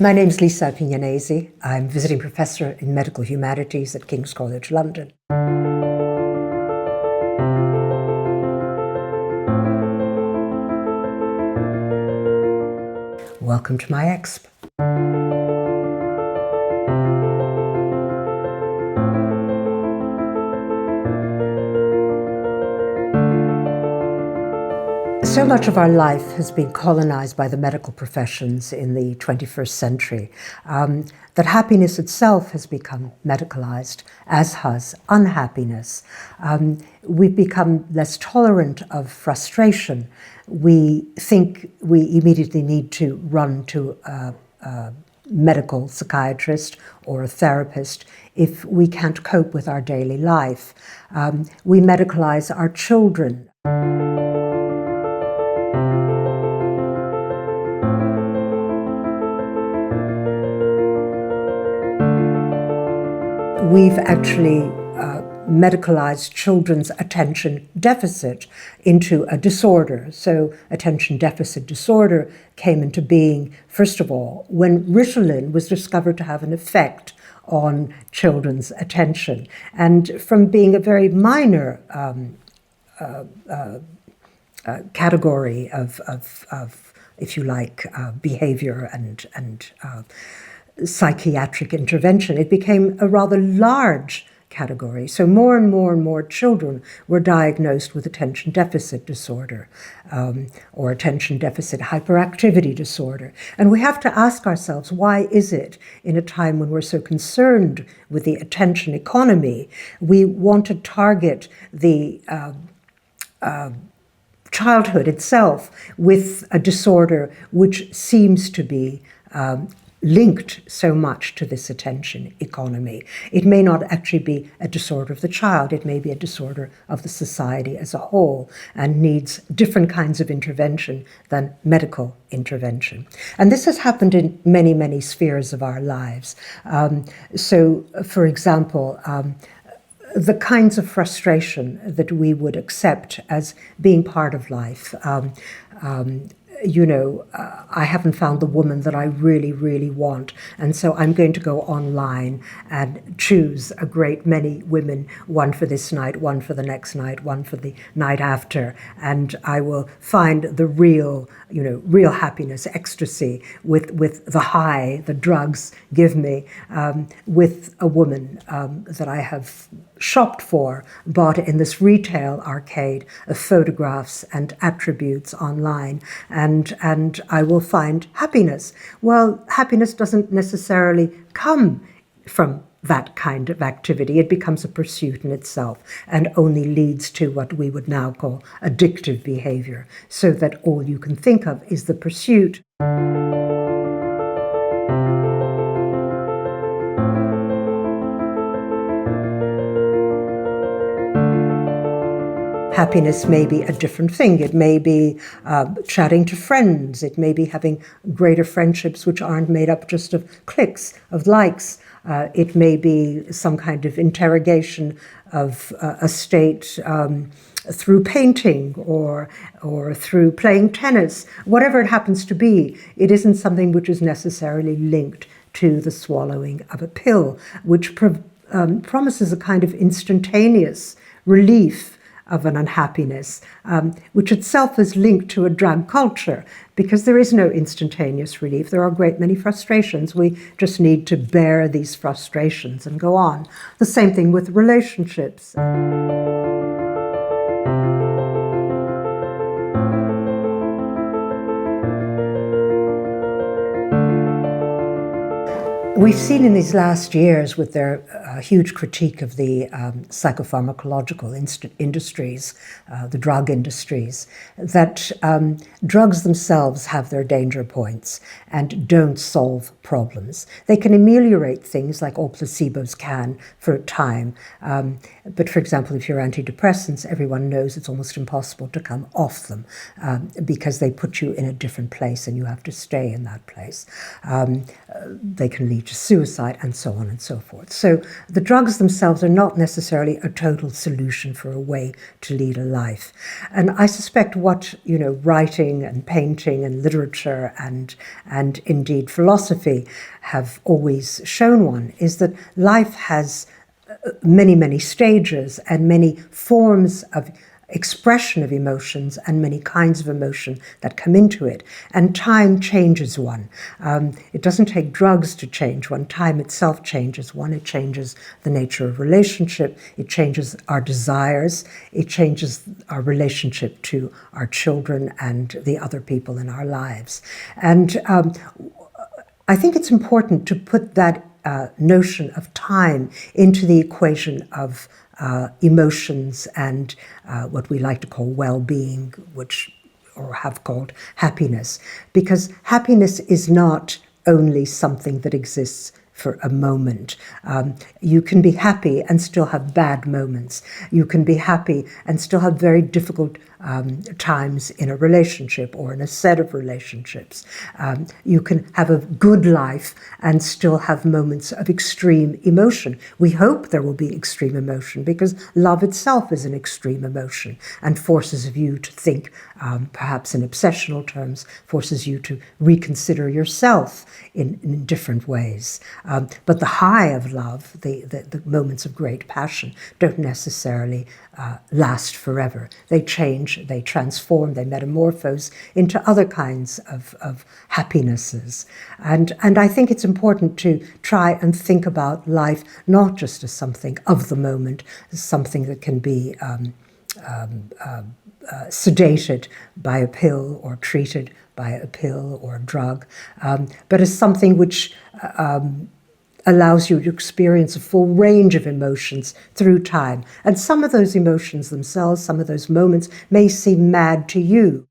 My name's Lisa Appignanesi. I'm visiting professor in Medical Humanities at King's College London. Welcome to my exp. So much of our life has been colonized by the medical professions in the 21st century, that happiness itself has become medicalised, as has unhappiness. We've become less tolerant of frustration. We think we immediately need to run to a medical psychiatrist or a therapist if we can't cope with our daily life. We medicalise our children. We've actually medicalised children's attention deficit into a disorder. So attention deficit disorder came into being, first of all, when Ritalin was discovered to have an effect on children's attention. And from being a very minor category of, if you like, behaviour and psychiatric intervention, it became a rather large category. So more and more children were diagnosed with attention deficit disorder or attention deficit hyperactivity disorder. And we have to ask ourselves, why is it in a time when we're so concerned with the attention economy, we want to target the childhood itself with a disorder which seems to be linked so much to this attention economy. It may not actually be a disorder of the child, it may be a disorder of the society as a whole and needs different kinds of intervention than medical intervention. And this has happened in many spheres of our lives. So, for example, the kinds of frustration that we would accept as being part of life. I haven't found the woman that I really want, and so I'm going to go online and choose a great many women, one for this night, one for the next night, one for the night after, and I will find the real happiness, ecstasy with the high the drugs give me, with a woman that I have shopped for, bought in this retail arcade of photographs and attributes online, and I will find happiness. Well, happiness doesn't necessarily come from that kind of activity. It becomes a pursuit in itself and only leads to what we would now call addictive behaviour, so that all you can think of is the pursuit. Happiness may be a different thing. It may be chatting to friends. It may be having greater friendships which aren't made up just of clicks, of likes. It may be some kind of interrogation of a state through painting or through playing tennis. Whatever it happens to be, it isn't something which is necessarily linked to the swallowing of a pill, which promises a kind of instantaneous relief of an unhappiness, which itself is linked to a drug culture, because there is no instantaneous relief. There are a great many frustrations. We just need to bear these frustrations and go on. The same thing with relationships. We've seen in these last years, with their huge critique of the psychopharmacological industries, the drug industries, that drugs themselves have their danger points and don't solve problems. They can ameliorate things like all placebos can for a time. But for example, if you're antidepressants, everyone knows it's almost impossible to come off them because they put you in a different place and you have to stay in that place. They can lead to suicide and so on and so forth. So the drugs themselves are not necessarily a total solution for a way to lead a life. And I suspect what, writing and painting and literature and indeed philosophy have always shown one is that life has many, many stages and many forms of expression of emotions and many kinds of emotion that come into it. And time changes one. It doesn't take drugs to change one. Time itself changes one. It changes the nature of relationship. It changes our desires. It changes our relationship to our children and the other people in our lives. And I think it's important to put that notion of time into the equation of emotions and what we like to call well-being, or have called happiness, because happiness is not only something that exists for a moment. You can be happy and still have bad moments. You can be happy and still have very difficult times in a relationship or in a set of relationships. You can have a good life and still have moments of extreme emotion. We hope there will be extreme emotion because love itself is an extreme emotion and forces you to think, perhaps in obsessional terms, forces you to reconsider yourself in different ways. But the high of love, the moments of great passion, don't necessarily last forever. They change, they transform, they metamorphose into other kinds of happinesses. And I think it's important to try and think about life not just as something of the moment, as something that can be sedated by a pill or treated by a pill or a drug, but as something which allows you to experience a full range of emotions through time. And some of those emotions themselves, some of those moments may seem mad to you.